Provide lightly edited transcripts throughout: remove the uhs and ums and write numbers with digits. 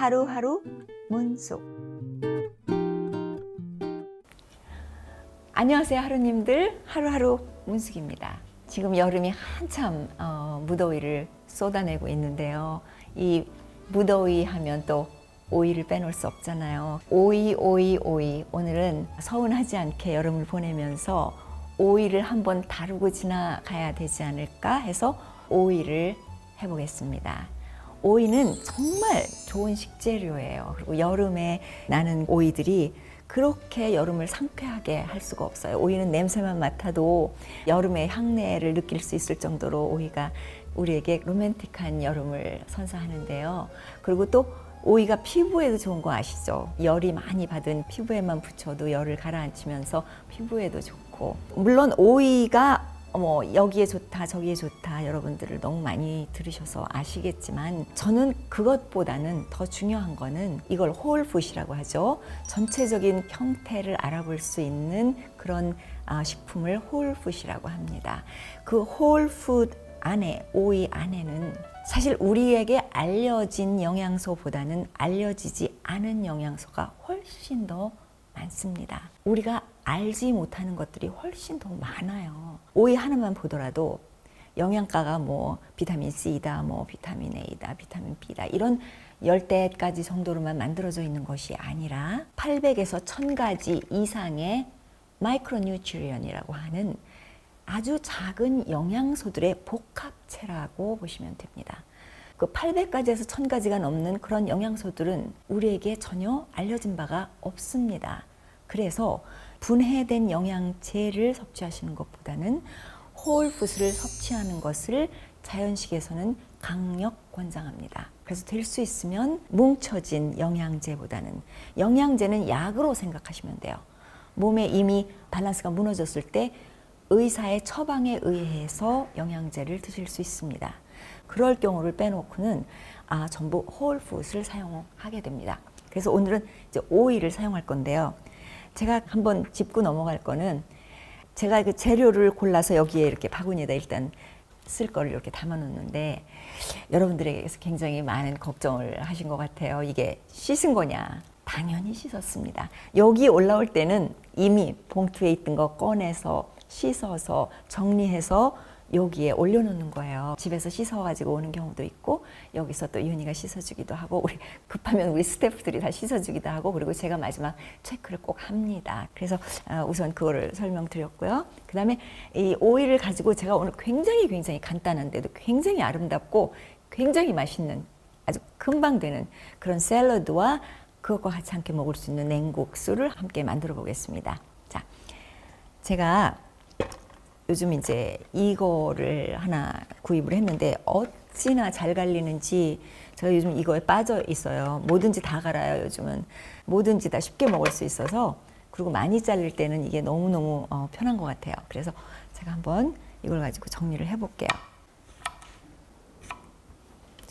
하루하루 문숙. 안녕하세요 하루님들, 하루하루 문숙입니다. 지금 여름이 한참 무더위를 쏟아내고 있는데요. 이 무더위 하면 또 오이를 빼놓을 수 없잖아요. 오이. 오늘은 서운하지 않게 여름을 보내면서 오이를 한번 다루고 지나가야 되지 않을까 해서 오이를 해보겠습니다. 오이는 정말 좋은 식재료예요. 그리고 여름에 나는 오이들이 그렇게 여름을 상쾌하게 할 수가 없어요. 오이는 냄새만 맡아도 여름의 향내를 느낄 수 있을 정도로 오이가 우리에게 로맨틱한 여름을 선사하는데요. 그리고 또 오이가 피부에도 좋은 거 아시죠? 열이 많이 받은 피부에만 붙여도 열을 가라앉히면서 피부에도 좋고, 물론 오이가 여기에 좋다 저기에 좋다 여러분들을 너무 많이 들으셔서 아시겠지만, 저는 그것보다는 더 중요한 거는 이걸 홀푸드라고 하죠. 전체적인 형태를 알아볼 수 있는 그런 식품을 홀푸드라고 합니다. 그 홀푸드 안에, 오이 안에는 사실 우리에게 알려진 영양소보다는 알려지지 않은 영양소가 훨씬 더 많습니다. 우리가 알지 못하는 것들이 훨씬 더 많아요. 오이 하나만 보더라도 영양가가 비타민 C다, 비타민 A다, 비타민 B다 이런 10가지 정도로만 만들어져 있는 것이 아니라 800에서 1000가지 이상의 마이크로뉴트리언이라고 하는 아주 작은 영양소들의 복합체라고 보시면 됩니다. 그 800가지에서 1000가지가 넘는 그런 영양소들은 우리에게 전혀 알려진 바가 없습니다. 그래서 분해된 영양제를 섭취하시는 것보다는 홀푸드를 섭취하는 것을 자연식에서는 강력 권장합니다. 그래서 될 수 있으면 뭉쳐진 영양제보다는, 영양제는 약으로 생각하시면 돼요. 몸에 이미 밸런스가 무너졌을 때 의사의 처방에 의해서 영양제를 드실 수 있습니다. 그럴 경우를 빼놓고는 전부 홀푸드를 사용하게 됩니다. 그래서 오늘은 이제 오이를 사용할 건데요. 제가 한번 짚고 넘어갈 거는, 제가 그 재료를 골라서 여기에 이렇게 바구니에다 일단 쓸 거를 이렇게 담아 놓는데, 여러분들에게서 굉장히 많은 걱정을 하신 것 같아요. 이게 씻은 거냐? 당연히 씻었습니다. 여기 올라올 때는 이미 봉투에 있던 거 꺼내서 씻어서 정리해서 여기에 올려놓는 거예요. 집에서 씻어가지고 오는 경우도 있고, 여기서 또 윤희가 씻어주기도 하고, 우리 급하면 우리 스태프들이 다 씻어주기도 하고, 그리고 제가 마지막 체크를 꼭 합니다. 그래서 우선 그거를 설명드렸고요. 그 다음에 이 오이를 가지고 제가 오늘 굉장히 간단한데도 굉장히 아름답고 굉장히 맛있는, 아주 금방 되는 그런 샐러드와 그것과 같이 함께 먹을 수 있는 냉국수를 함께 만들어 보겠습니다. 자, 제가 요즘 이제 이거를 하나 구입을 했는데 어찌나 잘 갈리는지, 제가 요즘 이거에 빠져 있어요. 뭐든지 다 갈아요. 요즘은 뭐든지 다 쉽게 먹을 수 있어서, 그리고 많이 자를 때는 이게 너무너무 편한 것 같아요. 그래서 제가 한번 이걸 가지고 정리를 해볼게요.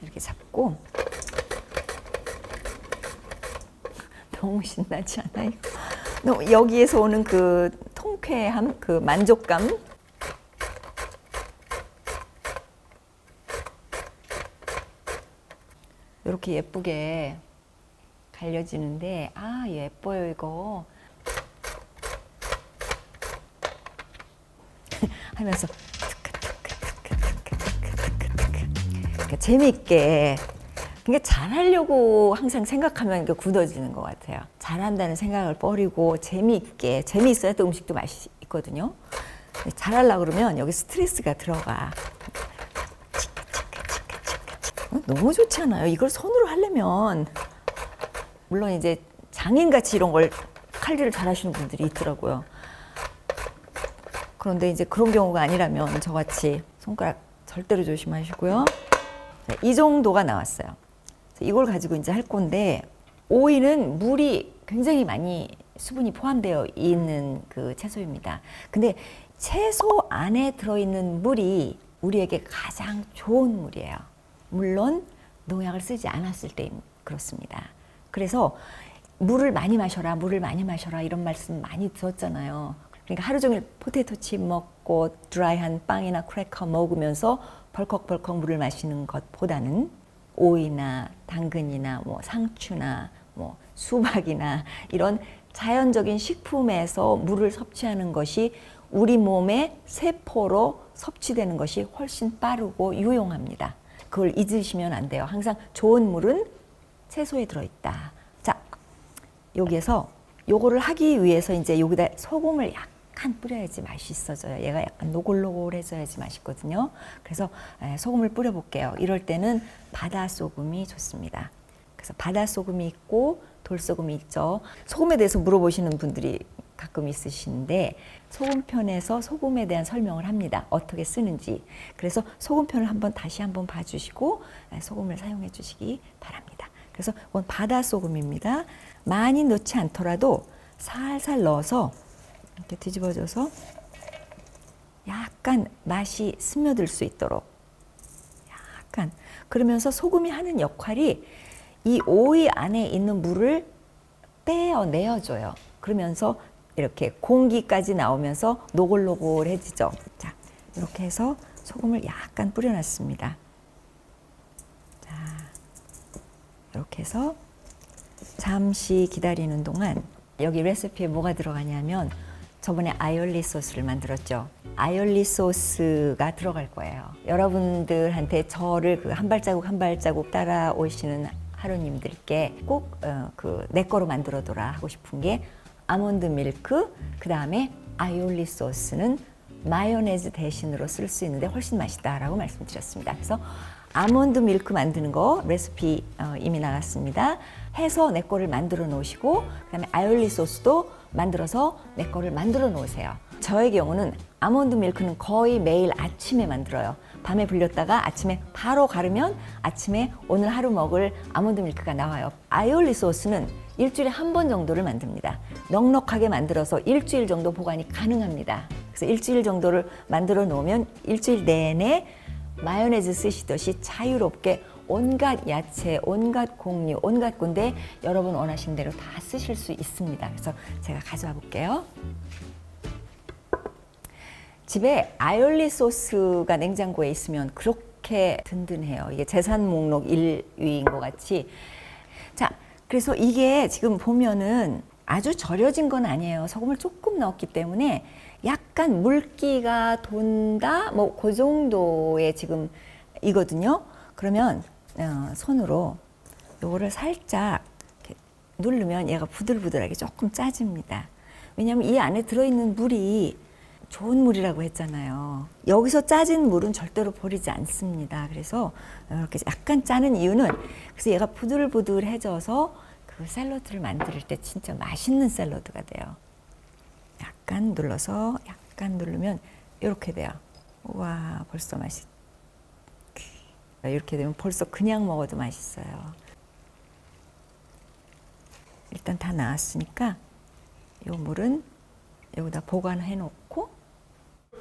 이렇게 잡고, 너무 신나지 않아요? 여기에서 오는 그 통쾌함, 그 만족감, 이렇게 예쁘게 갈려지는데, 예뻐요 이거 하면서 재미있게, 그러니까 잘하려고 항상 생각하면 굳어지는 것 같아요. 잘한다는 생각을 버리고 재미있어야 또 음식도 맛이 있거든요. 잘하려고 그러면 여기 스트레스가 들어가. 너무 좋지 않아요? 이걸 손으로 하려면, 물론 이제 장인같이 이런 걸 칼질을 잘하시는 분들이 있더라고요. 그런데 이제 그런 경우가 아니라면 저같이 손가락 절대로 조심하시고요. 이 정도가 나왔어요. 이걸 가지고 이제 할 건데, 오이는 물이 굉장히 많이 수분이 포함되어 있는 그 채소입니다. 근데 채소 안에 들어있는 물이 우리에게 가장 좋은 물이에요. 물론 농약을 쓰지 않았을 때 그렇습니다. 그래서 물을 많이 마셔라 이런 말씀 많이 들었잖아요. 그러니까 하루 종일 포테토칩 먹고 드라이한 빵이나 크래커 먹으면서 벌컥벌컥 물을 마시는 것보다는 오이나 당근이나 뭐 상추나 뭐 수박이나 이런 자연적인 식품에서 물을 섭취하는 것이 우리 몸의 세포로 섭취되는 것이 훨씬 빠르고 유용합니다. 그걸 잊으시면 안 돼요. 항상 좋은 물은 채소에 들어있다. 자, 여기에서 요거를 하기 위해서 이제 여기다 소금을 약간 뿌려야지 맛있어져요. 얘가 약간 노골노골해져야지 맛있거든요. 그래서 소금을 뿌려볼게요. 이럴 때는 바다 소금이 좋습니다. 그래서 바다 소금이 있고 돌소금이 있죠. 소금에 대해서 물어보시는 분들이 가끔 있으신데 소금편에서 소금에 대한 설명을 합니다. 어떻게 쓰는지. 그래서 소금편을 다시 한번 봐주시고 소금을 사용해 주시기 바랍니다. 그래서 이건 바다 소금입니다. 많이 넣지 않더라도 살살 넣어서 이렇게 뒤집어줘서 약간 맛이 스며들 수 있도록 약간 그러면서 소금이 하는 역할이 이 오이 안에 있는 물을 떼어내어줘요. 그러면서 이렇게 공기까지 나오면서 노골노골해지죠. 자, 이렇게 해서 소금을 약간 뿌려놨습니다. 자, 이렇게 해서 잠시 기다리는 동안 여기 레시피에 뭐가 들어가냐면 저번에 아이올리 소스를 만들었죠. 아이올리 소스가 들어갈 거예요. 여러분들한테 저를 그 한 발자국 한 발자국 따라오시는 하루님들께 꼭 내 거로 만들어둬라 하고 싶은 게 아몬드 밀크, 그 다음에 아이올리 소스는 마요네즈 대신으로 쓸 수 있는데 훨씬 맛있다라고 말씀드렸습니다. 그래서 아몬드 밀크 만드는 거 레시피 이미 나갔습니다. 해서 내 거를 만들어 놓으시고 그다음에 아이올리 소스도 만들어서 내 거를 만들어 놓으세요. 저의 경우는 아몬드 밀크는 거의 매일 아침에 만들어요. 밤에 불렸다가 아침에 바로 가르면 아침에 오늘 하루 먹을 아몬드 밀크가 나와요. 아이올리 소스는 일주일에 한 번 정도를 만듭니다. 넉넉하게 만들어서 일주일 정도 보관이 가능합니다. 그래서 일주일 정도를 만들어 놓으면 일주일 내내 마요네즈 쓰시듯이 자유롭게 온갖 야채, 온갖 곡류, 온갖 군데 여러분 원하시는 대로 다 쓰실 수 있습니다. 그래서 제가 가져와 볼게요. 집에 아이올리 소스가 냉장고에 있으면 그렇게 든든해요. 이게 재산 목록 1위인 것 같이. 자, 그래서 이게 지금 보면은 아주 절여진 건 아니에요. 소금을 조금 넣었기 때문에 약간 물기가 돈다? 뭐 그 정도의 지금 이거든요. 그러면 손으로 요거를 살짝 이렇게 누르면 얘가 부들부들하게 조금 짜집니다. 왜냐하면 이 안에 들어있는 물이 좋은 물이라고 했잖아요. 여기서 짜진 물은 절대로 버리지 않습니다. 그래서 이렇게 약간 짜는 이유는 그래서 얘가 부들부들해져서 그 샐러드를 만들 때 진짜 맛있는 샐러드가 돼요. 약간 눌러서 약간 누르면 이렇게 돼요. 와, 벌써 맛있. 이렇게 되면 벌써 그냥 먹어도 맛있어요. 일단 다 나왔으니까 이 물은 여기다 보관해 놓고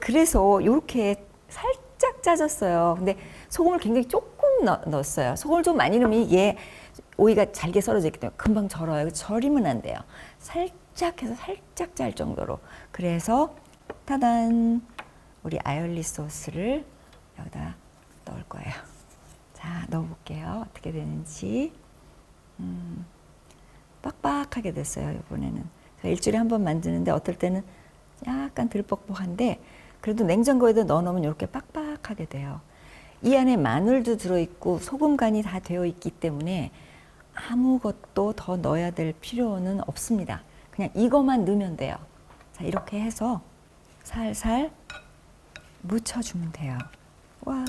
그래서 이렇게 살짝 짜졌어요. 근데 소금을 굉장히 조금 넣었어요. 소금을 좀 많이 넣으면 이게 오이가 잘게 썰어져 있기 때문에 금방 절어요. 절이면 안 돼요. 살짝 해서 살짝 짤 정도로. 그래서 타단 우리 아이올리 소스를 여기다 넣을 거예요. 자, 넣어볼게요. 어떻게 되는지. 빡빡하게 됐어요. 이번에는. 일주일에 한 번 만드는데 어떨 때는 약간 덜 뻑뻑한데 그래도 냉장고에다 넣어놓으면 이렇게 빡빡하게 돼요. 이 안에 마늘도 들어있고 소금 간이 다 되어 있기 때문에 아무것도 더 넣어야 될 필요는 없습니다. 그냥 이것만 넣으면 돼요. 자, 이렇게 해서 살살 묻혀주면 돼요. 와,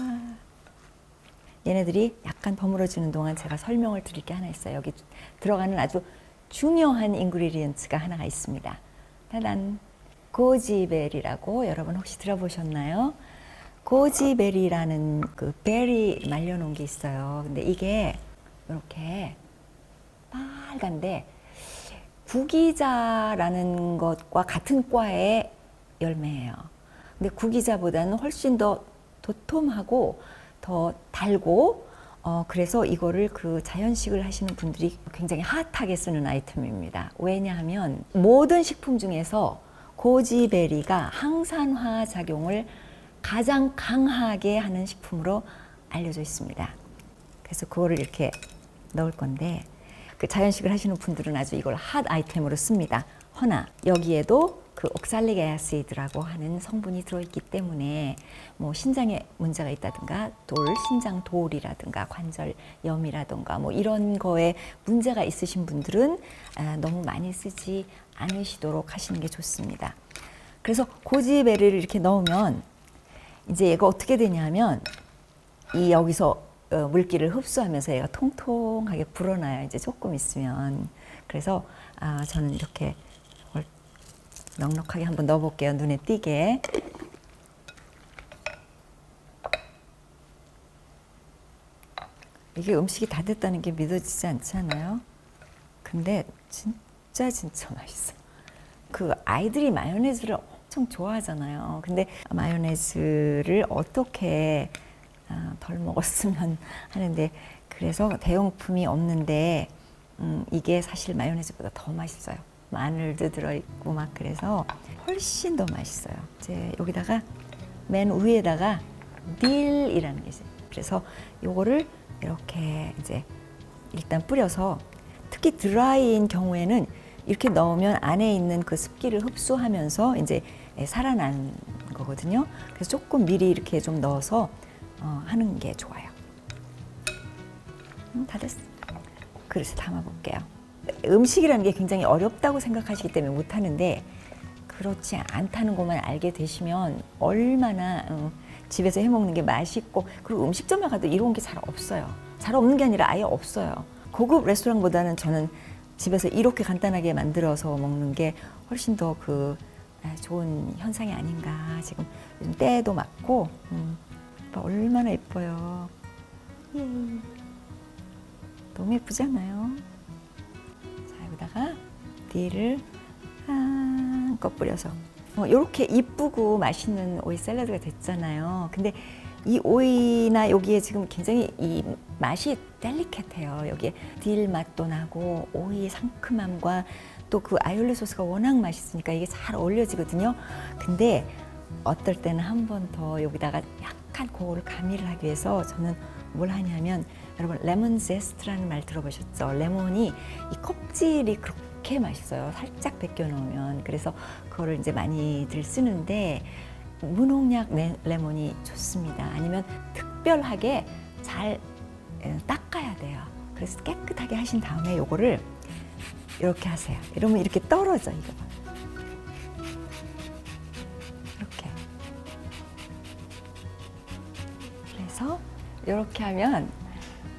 얘네들이 약간 버무려지는 동안 제가 설명을 드릴 게 하나 있어요. 여기 들어가는 아주 중요한 인그리디언츠가 하나가 있습니다. 따단, 고지베리라고 여러분 혹시 들어보셨나요? 고지베리라는 그 베리 말려놓은 게 있어요. 근데 이게 이렇게 빨간데 구기자라는 것과 같은 과의 열매예요. 근데 구기자보다는 훨씬 더 도톰하고 더 달고 그래서 이거를 그 자연식을 하시는 분들이 굉장히 핫하게 쓰는 아이템입니다. 왜냐하면 모든 식품 중에서 고지베리가 항산화 작용을 가장 강하게 하는 식품으로 알려져 있습니다. 그래서 그거를 이렇게 넣을 건데 그 자연식을 하시는 분들은 아주 이걸 핫 아이템으로 씁니다. 허나 여기에도 그 옥살릭 애시드라고 하는 성분이 들어있기 때문에 뭐 신장에 문제가 있다든가 신장 돌이라든가 관절염이라든가 뭐 이런 거에 문제가 있으신 분들은 너무 많이 쓰지 않으시도록 하시는 게 좋습니다. 그래서 고지베리를 이렇게 넣으면 이제 얘가 어떻게 되냐면 이 여기서 물기를 흡수하면서 얘가 통통하게 불어나요. 이제 조금 있으면. 그래서 저는 이렇게 넉넉하게 한번 넣어볼게요. 눈에 띄게. 이게 음식이 다 됐다는 게 믿어지지 않잖아요. 근데 진짜 맛있어. 그 아이들이 마요네즈를 엄청 좋아하잖아요. 근데 마요네즈를 어떻게 덜 먹었으면 하는데 그래서 대용품이 없는데 이게 사실 마요네즈보다 더 맛있어요. 마늘도 들어있고 막 그래서 훨씬 더 맛있어요. 이제 여기다가 맨 위에다가 딜이라는 게 있어요. 그래서 요거를 이렇게 이제 일단 뿌려서 특히 드라이인 경우에는 이렇게 넣으면 안에 있는 그 습기를 흡수하면서 이제 살아난 거거든요. 그래서 조금 미리 이렇게 좀 넣어서 하는 게 좋아요. 다 됐어. 그릇에 담아볼게요. 음식이라는 게 굉장히 어렵다고 생각하시기 때문에 못하는데 그렇지 않다는 것만 알게 되시면 얼마나 집에서 해먹는 게 맛있고 그리고 음식점에 가도 이런 게 잘 없어요. 잘 없는 게 아니라 아예 없어요. 고급 레스토랑보다는 저는 집에서 이렇게 간단하게 만들어서 먹는 게 훨씬 더 좋은 현상이 아닌가. 지금 요즘 때도 맞고 얼마나 예뻐요. 너무 예쁘잖아요. 자, 여기다가 딜을 한껏 뿌려서 이렇게 이쁘고 맛있는 오이 샐러드가 됐잖아요. 근데 이 오이나 여기에 지금 굉장히 이 맛이 델리케트해요. 여기에 딜 맛도 나고 오이의 상큼함과 또 그 아이올리 소스가 워낙 맛있으니까 이게 잘 어울려지거든요. 근데 어떨 때는 한 번 더 여기다가 약간 그거를 가미를 하기 위해서 저는 뭘 하냐면 여러분 레몬 제스트라는 말 들어보셨죠? 레몬이 이 껍질이 그렇게 맛있어요. 살짝 벗겨 놓으면. 그래서 그거를 이제 많이들 쓰는데 무농약 레몬이 좋습니다. 아니면 특별하게 잘 닦아야 돼요. 그래서 깨끗하게 하신 다음에 요거를 이렇게 하세요. 이러면 이렇게 떨어져 이거. 이렇게. 그래서 이렇게 하면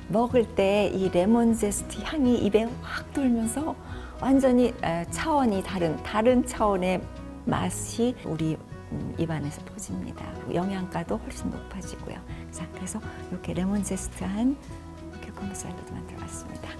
먹을 때 이 레몬 제스트 향이 입에 확 돌면서 완전히 차원이 다른 차원의 맛이 우리 입안에서 퍼집니다. 영양가도 훨씬 높아지고요. 자, 그래서 이렇게 레몬 제스트한 큐컴버 샐러드 만들어봤습니다.